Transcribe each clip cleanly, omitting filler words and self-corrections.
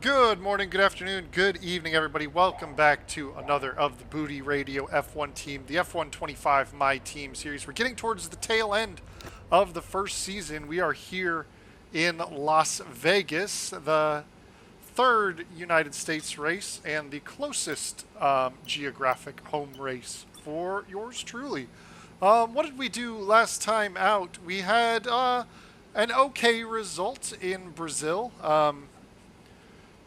Good morning, good afternoon, good evening, everybody. Welcome back to another of the Booty Radio F1 team, the F125 My Team series. We're getting towards the tail end of the first season. We are here in Las Vegas, the third United States race and the closest geographic home race for yours truly. What did we do last time out? We had an okay result in Brazil.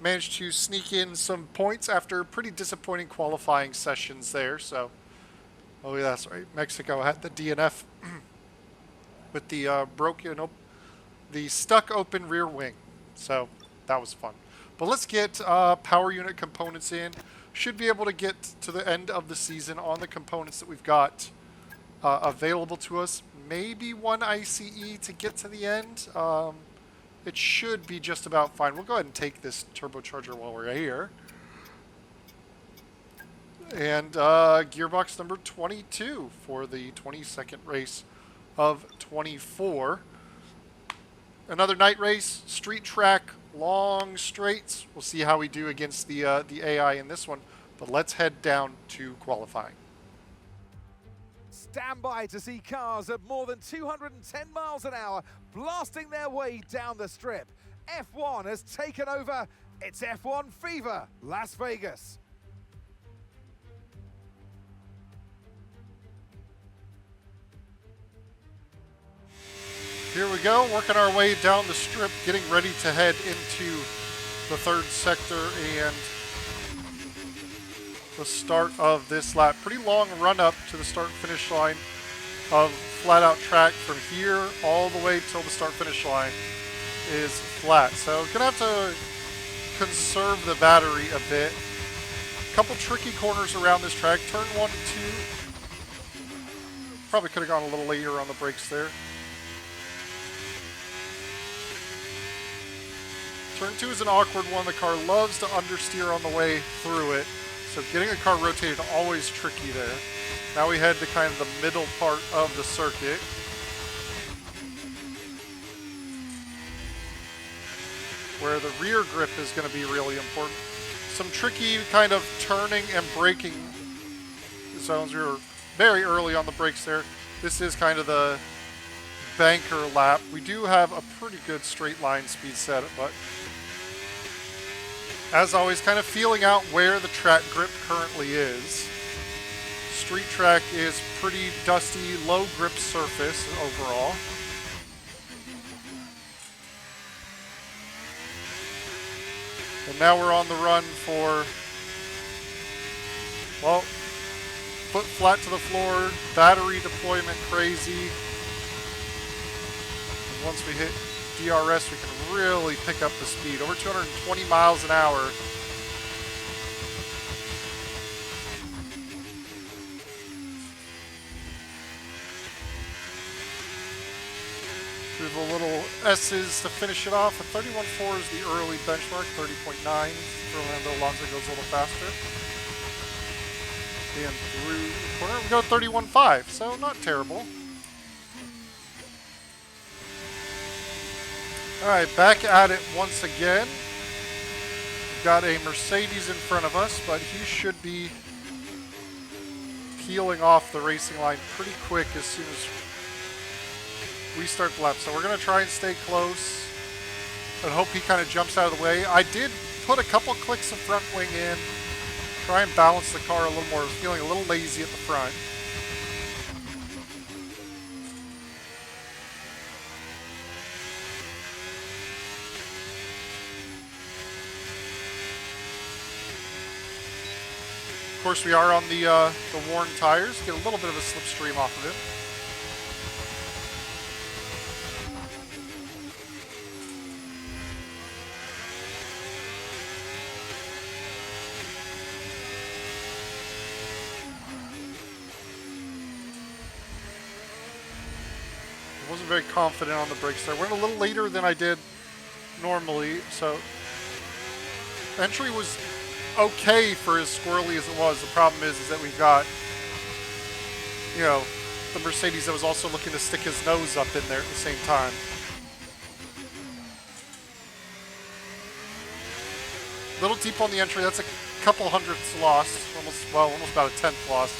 Managed to sneak in some points after pretty disappointing qualifying sessions there. So, oh yeah, that's right. Mexico had the DNF with the the stuck open rear wing. So that was fun. But let's get power unit components in. Should be able to get to the end of the season on the components that we've got available to us. Maybe one ICE to get to the end. It should be just about fine. We'll go ahead and take this turbocharger while we're here. And gearbox number 22 for the 22nd race of 24. Another night race, street track, long straights. We'll see how we do against the AI in this one. But let's head down to qualifying. Stand by to see cars at more than 210 miles an hour blasting their way down the strip. F1 has taken over. It's F1 Fever, Las Vegas. Here we go, working our way down the strip, getting ready to head into the third sector and the start of this lap. Pretty long run up to the start-finish line of flat-out track. From here all the way till the start-finish line is flat. So gonna have to conserve the battery a bit. Couple tricky corners around this track. Turn 1 and 2. Probably could have gone a little later on the brakes there. Turn 2 is an awkward one. The car loves to understeer on the way through it. So getting the car rotated always tricky there. Now we head to kind of the middle part of the circuit. Where the rear grip is going to be really important. Some tricky kind of turning and braking zones. We were very early on the brakes there. This is kind of the banker lap. We do have a pretty good straight line speed set, but as always, kind of feeling out where the track grip currently is. Street track is pretty dusty, low grip surface overall. And now we're on the run for, well, foot flat to the floor, battery deployment crazy. And once we hit DRS, we can really pick up the speed. Over 220 miles an hour. Do the little S's to finish it off. A 31.4 is the early benchmark. 30.9. Fernando Alonso goes a little faster. And through the corner, we go 31.5. So not terrible. All right, back at it once again. We've got a Mercedes in front of us, but he should be peeling off the racing line pretty quick as soon as we start the lap. So we're going to try and stay close and hope he kind of jumps out of the way. I did put a couple clicks of front wing in, try and balance the car a little more. I was feeling a little lazy at the front. Of course, we are on the worn tires. Get a little bit of a slipstream off of it. I wasn't very confident on the brakes there. Went a little later than I did normally, so entry was okay for as squirrely as it was. The problem is that we've got, you know, the Mercedes that was also looking to stick his nose up in there at the same time. Little deep on the entry. That's a couple hundredths lost. Almost about a tenth lost.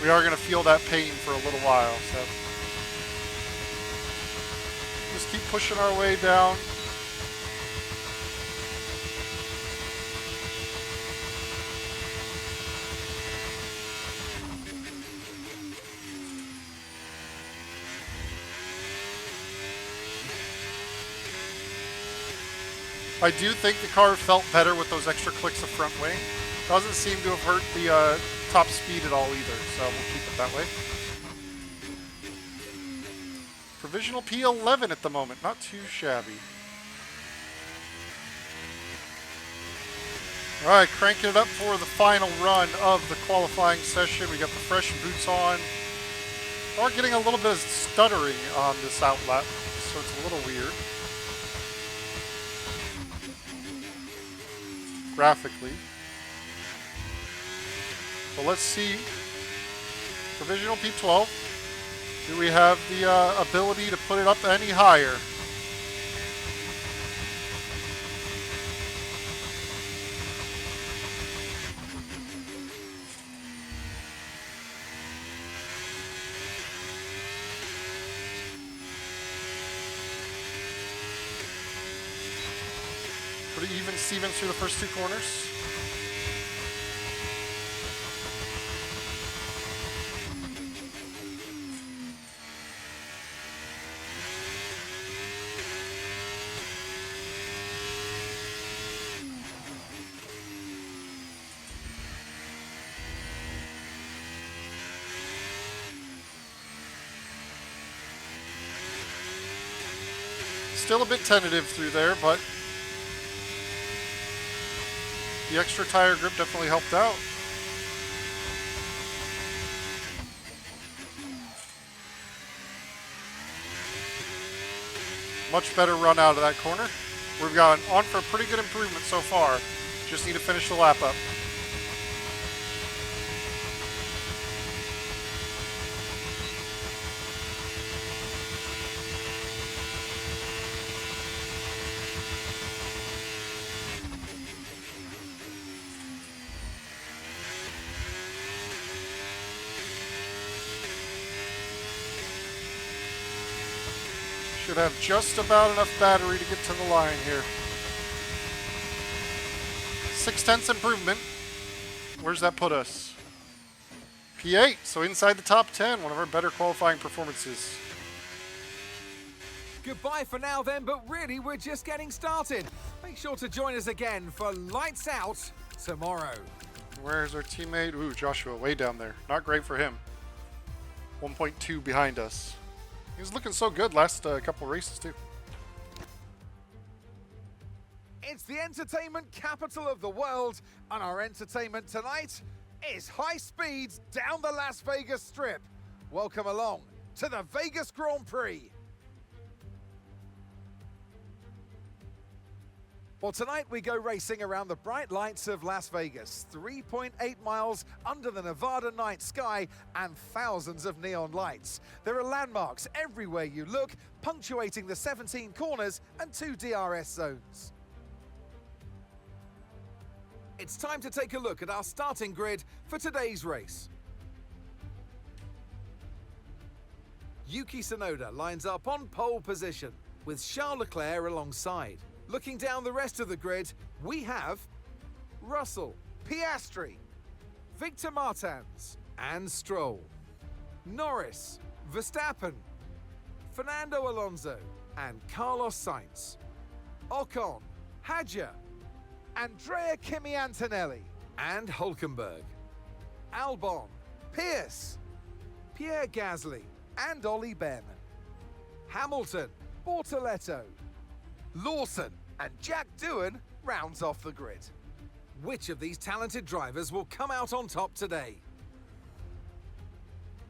We are going to feel that pain for a little while. So just keep pushing our way down. I do think the car felt better with those extra clicks of front wing. Doesn't seem to have hurt the top speed at all either, so we'll keep it that way. Provisional P11 at the moment, not too shabby. All right, cranking it up for the final run of the qualifying session. We got the fresh boots on. We're getting a little bit of stuttering on this outlap, so it's a little weird. Graphically. But let's see. Provisional P12. Do we have the ability to put it up any higher? Pretty even Stevens through the first two corners. Still a bit tentative through there, but the extra tire grip definitely helped out. Much better run out of that corner. We've gone on for a pretty good improvement so far. Just need to finish the lap up. Should have just about enough battery to get to the line here. 0.6 improvement. Where's that put us? P8, so inside the top 10, one of our better qualifying performances. Goodbye for now then, but really we're just getting started. Make sure to join us again for Lights Out tomorrow. Where's our teammate? Ooh, Joshua, way down there. Not great for him. 1.2 behind us. He was looking so good last couple races too. It's the entertainment capital of the world, and our entertainment tonight is high speeds down the Las Vegas Strip. Welcome along to the Vegas Grand Prix. Well, tonight we go racing around the bright lights of Las Vegas, 3.8 miles under the Nevada night sky and thousands of neon lights. There are landmarks everywhere you look, punctuating the 17 corners and 2 DRS zones. It's time to take a look at our starting grid for today's race. Yuki Tsunoda lines up on pole position, with Charles Leclerc alongside. Looking down the rest of the grid, we have Russell, Piastri, Victor Martins, and Stroll. Norris, Verstappen, Fernando Alonso, and Carlos Sainz. Ocon, Hadjar, Andrea Kimi Antonelli, and Hülkenberg. Albon, Pierce, Pierre Gasly, and Ollie Behrman. Hamilton, Bortoletto, Lawson, and Jack Doohan rounds off the grid. Which of these talented drivers will come out on top today?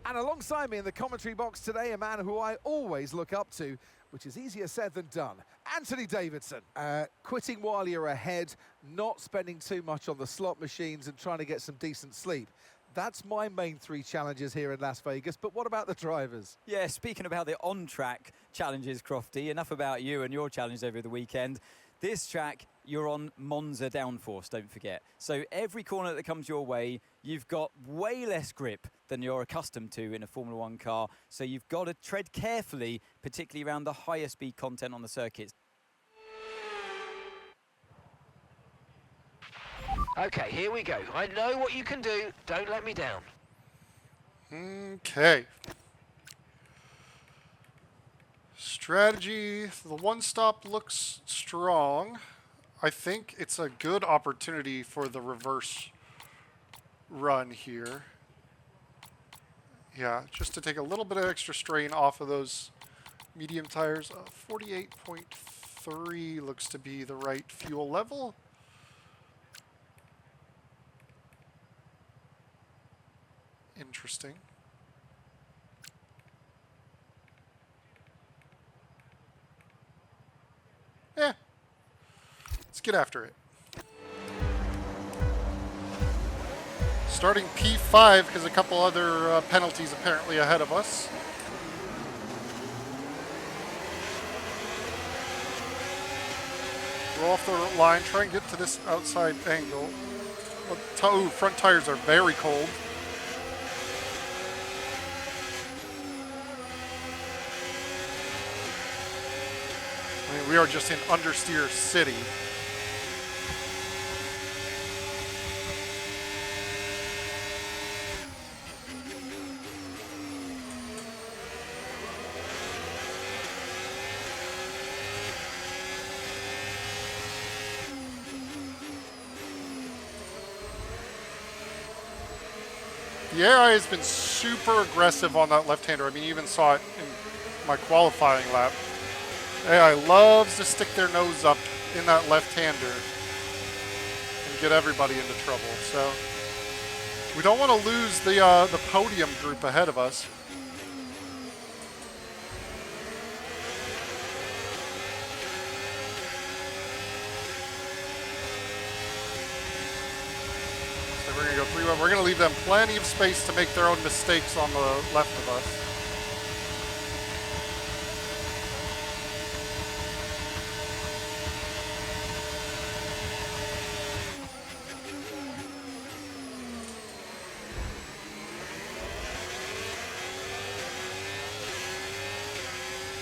And alongside me in the commentary box today, a man who I always look up to, which is easier said than done, Anthony Davidson. Quitting while you're ahead, not spending too much on the slot machines and trying to get some decent sleep. That's my main 3 challenges here in Las Vegas, but what about the drivers? Yeah, speaking about the on-track challenges, Crofty, enough about you and your challenge over the weekend. This track you're on Monza downforce, don't forget. So every corner that comes your way, you've got way less grip than you're accustomed to in a Formula One car. So you've got to tread carefully, particularly around the higher speed content on the circuits. Okay, here we go. I know what you can do. Don't let me down. Okay. Strategy. The one stop looks strong. I think it's a good opportunity for the reverse run here. Yeah, just to take a little bit of extra strain off of those medium tires. 48.3 looks to be the right fuel level. Interesting. Yeah. Let's get after it. Starting P5 because a couple other penalties apparently ahead of us. Roll off the line, try and get to this outside angle. Ooh, front tires are very cold. I mean, we are just in understeer city. The AI has been super aggressive on that left-hander. I mean, you even saw it in my qualifying lap. AI loves to stick their nose up in that left-hander and get everybody into trouble. So we don't want to lose the podium group ahead of us. So we're going to go 3-1. We're going to leave them plenty of space to make their own mistakes on the left of us.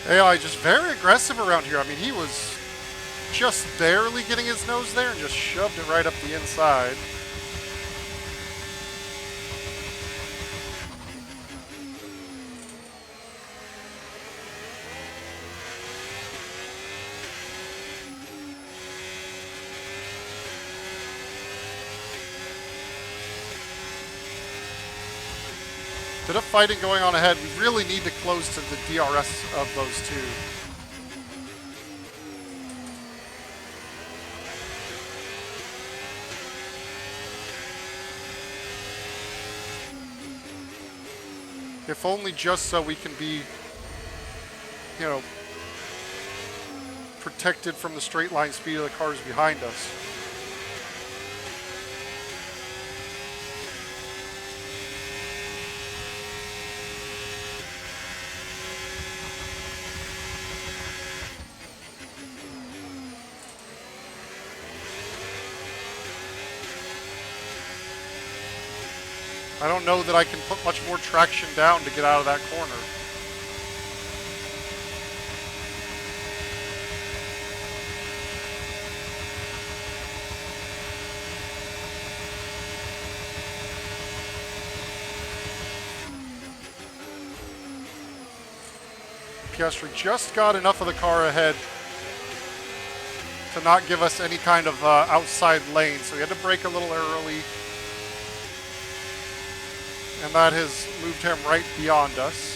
AI just very aggressive around here. I mean, he was just barely getting his nose there and just shoved it right up the inside. Bit of fighting going on ahead. We really need to close to the DRS of those two. If only just so we can be, you know, protected from the straight line speed of the cars behind us. I don't know that I can put much more traction down to get out of that corner. Piastri just got enough of the car ahead to not give us any kind of outside lane, so he had to brake a little early. And that has moved him right beyond us.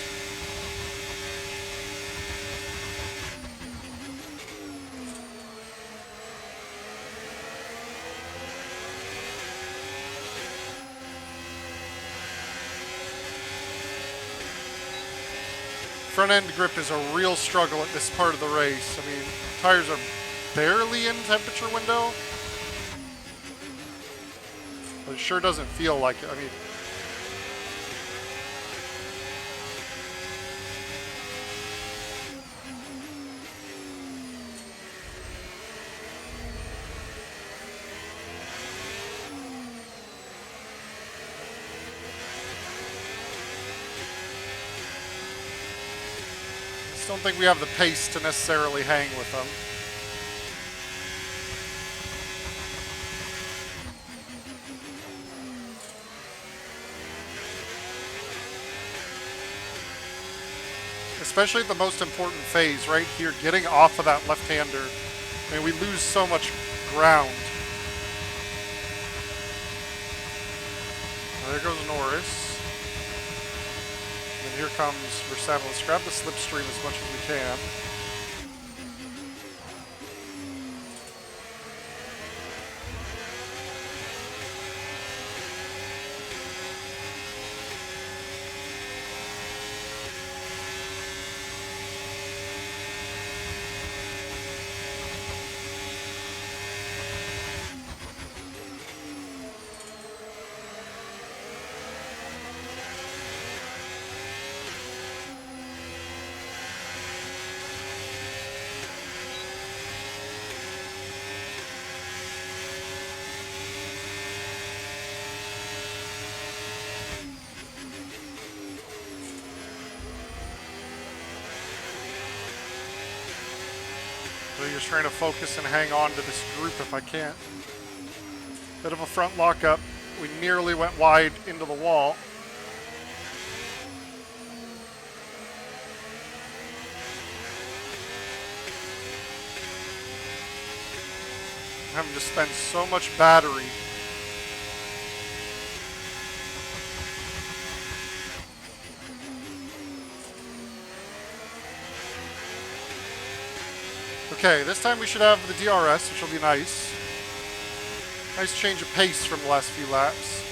Front end grip is a real struggle at this part of the race. I mean, tires are barely in temperature window, but it sure doesn't feel like it. I mean, Just don't think we have the pace to necessarily hang with them. Especially at the most important phase, right here, getting off of that left-hander. I mean, we lose so much ground. There goes Norris. And here comes Verstappen. Let's grab the slipstream as much as we can. Really just trying to focus and hang on to this group if I can. Bit of a front lockup. We nearly went wide into the wall. Having to spend so much battery. Okay, this time we should have the DRS, which will be nice. Nice change of pace from the last few laps.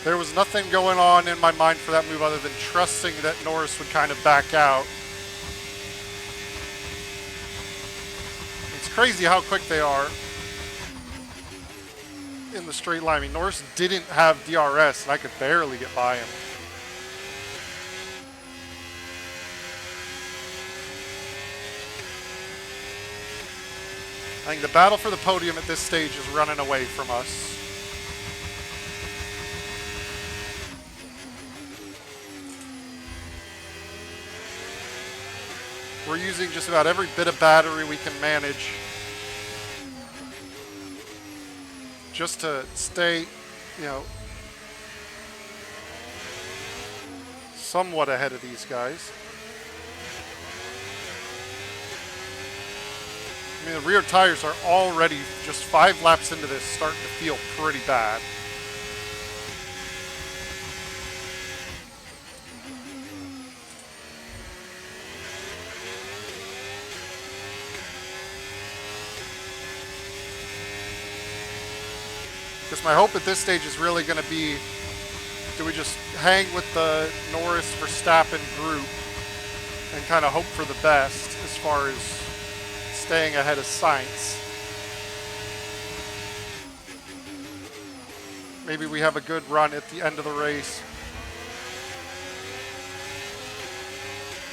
There was nothing going on in my mind for that move other than trusting that Norris would kind of back out. It's crazy how quick they are in the straight line. I mean, Norris didn't have DRS, and I could barely get by him. I think the battle for the podium at this stage is running away from us. We're using just about every bit of battery we can manage just to stay, you know, somewhat ahead of these guys. I mean, the rear tires are already just 5 laps into this starting to feel pretty bad. Because my hope at this stage is really going to be, do we just hang with the Norris Verstappen group and kind of hope for the best as far as staying ahead of Sainz? Maybe we have a good run at the end of the race.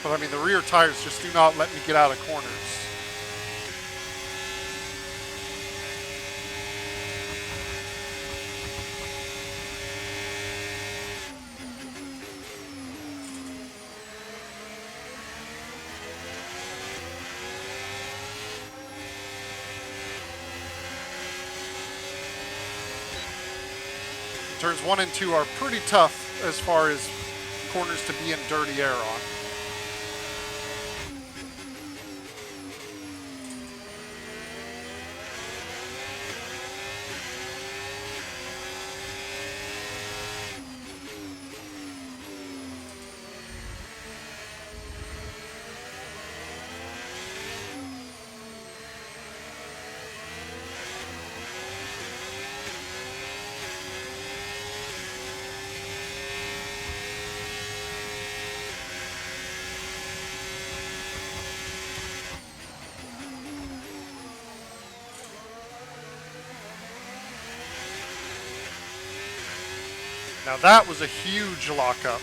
But I mean, the rear tires just do not let me get out of corners. Turns 1 and 2 are pretty tough as far as corners to be in dirty air on. Now that was a huge lockup.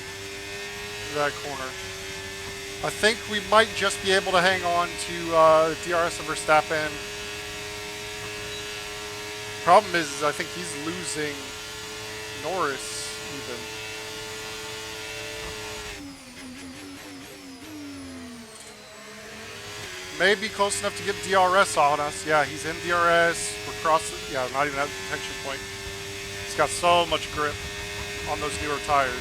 That corner. I think we might just be able to hang on to DRS of Verstappen. Problem is, I think he's losing Norris even. Maybe close enough to get DRS on us. Yeah, he's in DRS. We're crossing. Yeah, not even at the detection point. He's got so much grip on those newer tires.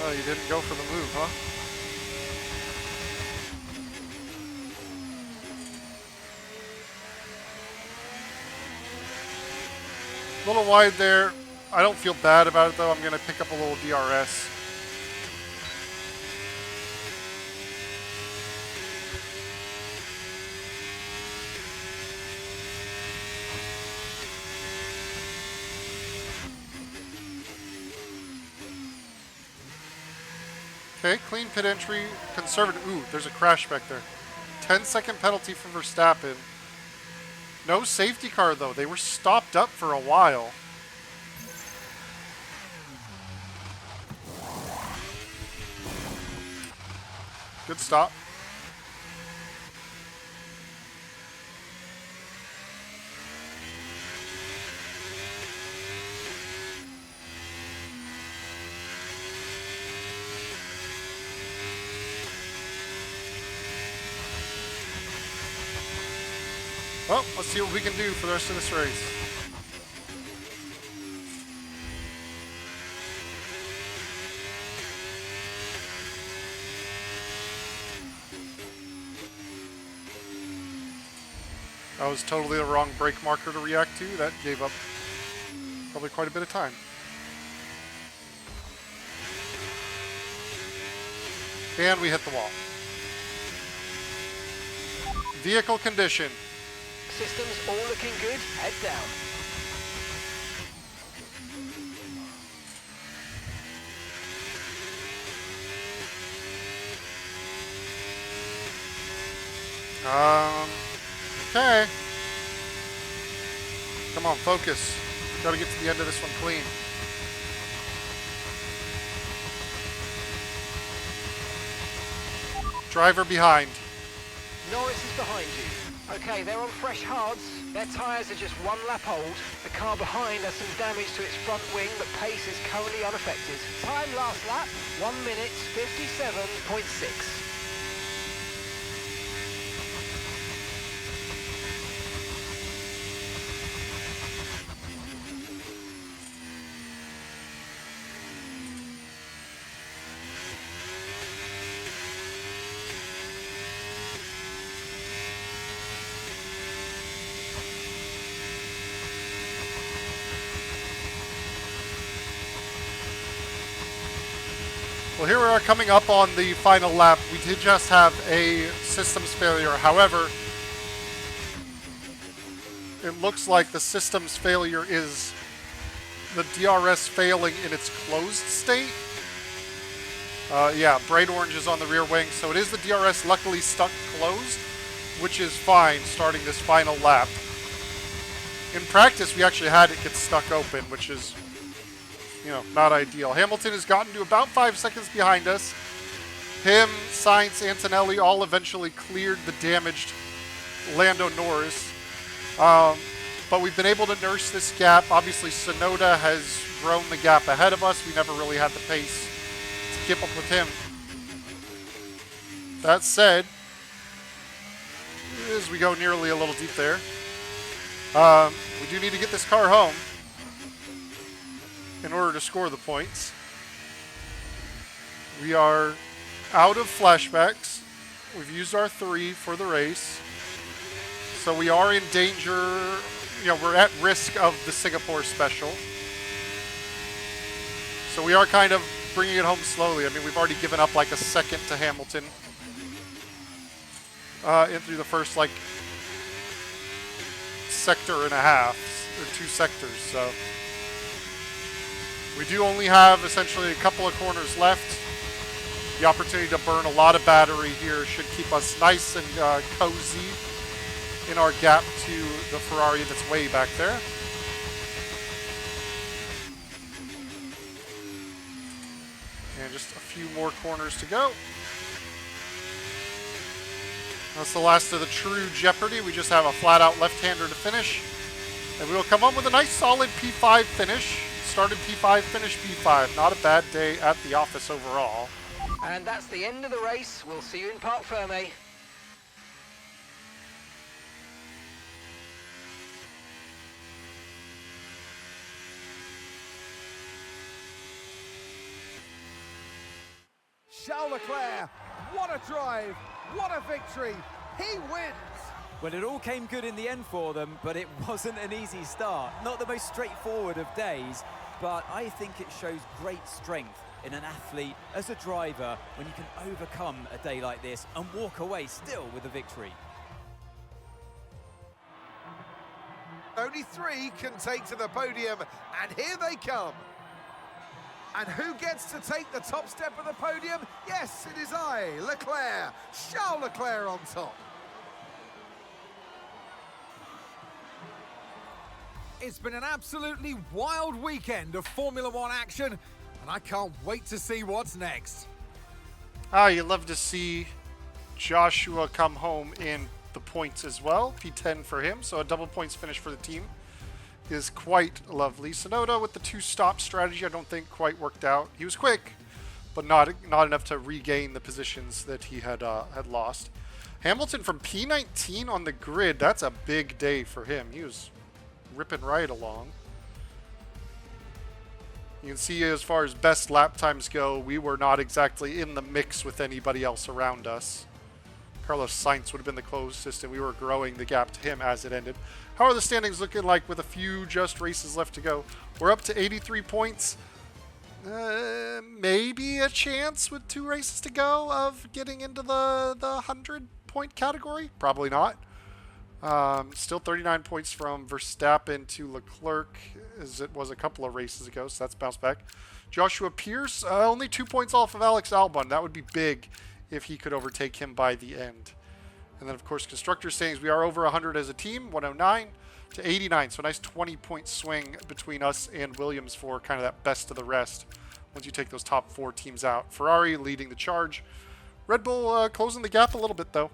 Oh, you didn't go for the move, huh? A little wide there. I don't feel bad about it though. I'm going to pick up a little DRS. Okay, clean pit entry, conservative. Ooh, there's a crash back there. 10-second penalty for Verstappen. No safety car though. They were stopped up for a while. Good stop. Well, let's see what we can do for the rest of this race. That was totally the wrong brake marker to react to. That gave up probably quite a bit of time. And we hit the wall. Vehicle condition. Systems all looking good. Head down. Okay. Come on, focus. Gotta get to the end of this one clean. Driver behind. Norris is behind you. Okay, they're on fresh hards. Their tyres are just one lap old. The car behind has some damage to its front wing, but pace is currently unaffected. Time last lap, 1 minute 57.6. Well, here we are coming up on the final lap. We did just have a systems failure. However, it looks like the systems failure is the DRS failing in its closed state. Yeah, bright orange is on the rear wing, so it is the DRS luckily stuck closed, which is fine starting this final lap. In practice, we actually had it get stuck open, which is, you know, not ideal. Hamilton has gotten to about 5 seconds behind us. Him, Sainz, Antonelli all eventually cleared the damaged Lando Norris. But we've been able to nurse this gap. Obviously, Tsunoda has grown the gap ahead of us. We never really had the pace to keep up with him. That said, as we go nearly a little deep there, we do need to get this car home in order to score the points. We are out of flashbacks. We've used our 3 for the race. So we are in danger, you know, we're at risk of the Singapore special. So we are kind of bringing it home slowly. I mean, we've already given up like a second to Hamilton. in through the first like sector and a half, or 2 sectors. So we do only have essentially a couple of corners left. The opportunity to burn a lot of battery here should keep us nice and cozy in our gap to the Ferrari that's way back there. And just a few more corners to go. That's the last of the true Jeopardy. We just have a flat-out left-hander to finish. And we will come up with a nice solid P5 finish. Started P5, finished P5. Not a bad day at the office overall. And that's the end of the race. We'll see you in Parc Ferme. Charles Leclerc, what a drive, what a victory. He wins. Well, it all came good in the end for them, but it wasn't an easy start. Not the most straightforward of days, but I think it shows great strength in an athlete as a driver when you can overcome a day like this and walk away still with a victory. Only 3 can take to the podium, and here they come. And who gets to take the top step of the podium? Yes, it is I, Leclerc, Charles Leclerc on top. It's been an absolutely wild weekend of Formula One action, and I can't wait to see what's next. You love to see Joshua come home in the points as well. P10 for him, so a double points finish for the team is quite lovely. Tsunoda with the 2-stop strategy, I don't think quite worked out. He was quick, but not enough to regain the positions that he had lost. Hamilton from P19 on the grid. That's a big day for him. He was ripping right along. You can see as far as best lap times go, we were not exactly in the mix with anybody else around us. Carlos Sainz would have been the closest, and we were growing the gap to him as it ended. How are the standings looking like with a few just races left to go? We're up to 83 points. Maybe a chance with 2 races to go of getting into the 100-point category? Probably not. Still 39 points from Verstappen to Leclerc, as it was a couple of races ago, so that's bounced back. Joshua Pierce, only 2 points off of Alex Albon. That would be big if he could overtake him by the end. And then, of course, constructor standings, we are over 100 as a team, 109 to 89. So a nice 20-point swing between us and Williams for kind of that best of the rest once you take those top 4 teams out. Ferrari leading the charge. Red Bull closing the gap a little bit, though.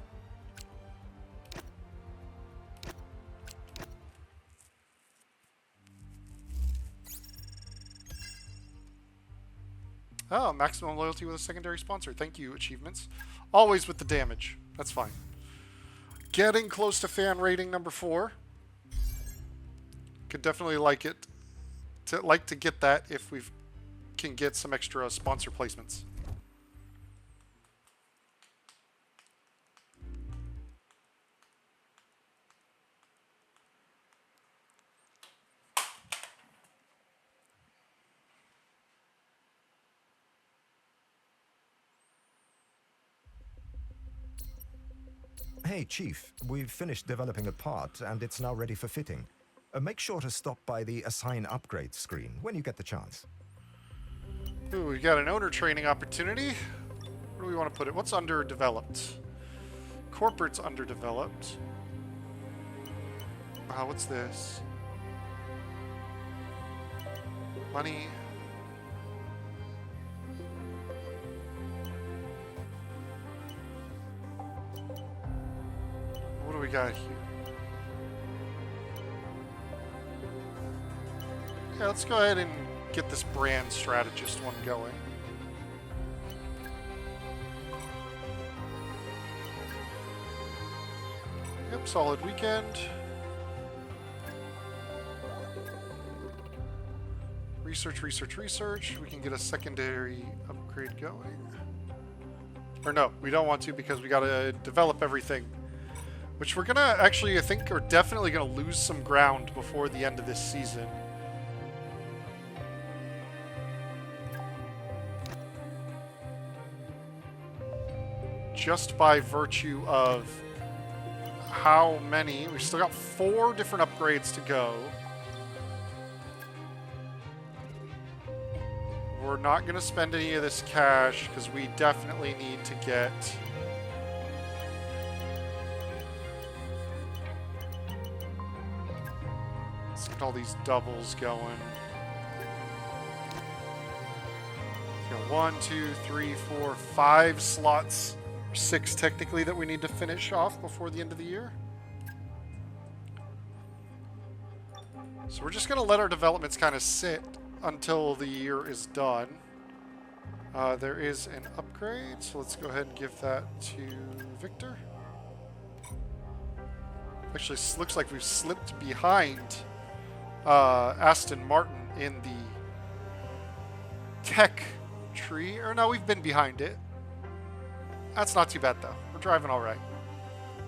Oh, maximum loyalty with a secondary sponsor. Thank you, achievements. Always with the damage. That's fine. Getting close to fan rating number 4. Could definitely like to get that if we can get some extra sponsor placements. Hey, Chief, we've finished developing a part, and it's now ready for fitting. Make sure to stop by the Assign Upgrade screen when you get the chance. Ooh, we got an owner training opportunity. Where do we want to put it? What's underdeveloped? Corporate's underdeveloped. What's this? Money. What do we got here? Yeah, let's go ahead and get this brand strategist one going. Yep, solid weekend. Research, research, research. We can get a secondary upgrade going. Or no, we don't want to because we gotta develop everything. Which we're gonna actually, I think, are definitely gonna lose some ground before the end of this season. Just by virtue of how many. We've still got 4 different upgrades to go. We're not going to spend any of this cash because we definitely need to get... Let's get all these doubles going. So 1, 2, 3, 4, 5 slots, 6 technically, that we need to finish off before the end of the year. So we're just going to let our developments kind of sit until the year is done. There is an upgrade, so let's go ahead and give that to Victor. Actually, looks like we've slipped behind Aston Martin in the tech tree. Or no, we've been behind it. That's not too bad, though. We're driving all right.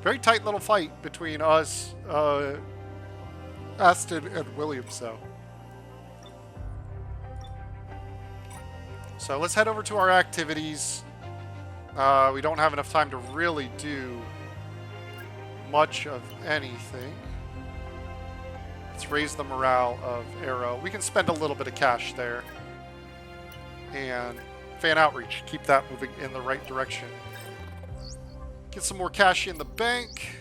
Very tight little fight between us, Aston and Williams, though. So let's head over to our activities. We don't have enough time to really do much of anything. Let's raise the morale of Aero. We can spend a little bit of cash there. And fan outreach. Keep that moving in the right direction. Get some more cash in the bank.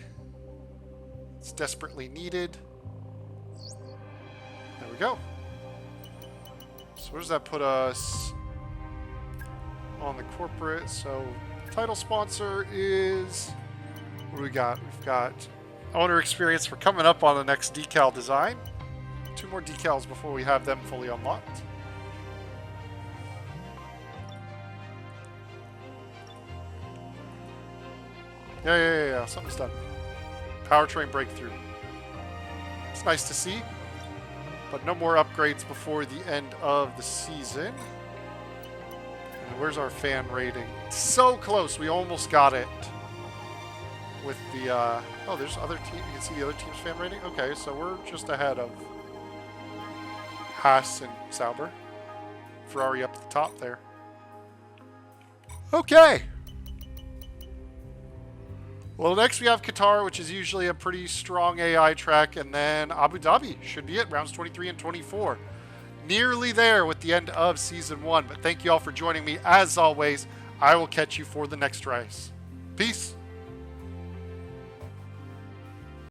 It's desperately needed. There we go. So where does that put us? On the corporate. So title sponsor is, what do we got? We've got owner experience. We're coming up on the next decal design. 2 more decals before we have them fully unlocked. Yeah. Something's done. Powertrain breakthrough. It's nice to see, but no more upgrades before the end of the season. Where's our fan rating? So close. We almost got it. With the, oh, there's other teams. You can see the other team's fan rating. Okay, so we're just ahead of Haas and Sauber. Ferrari up at the top there. Okay. Well, next we have Qatar, which is usually a pretty strong AI track. And then Abu Dhabi should be it. Rounds 23 and 24. Nearly there with the end of Season 1. But thank you all for joining me. As always, I will catch you for the next race. Peace.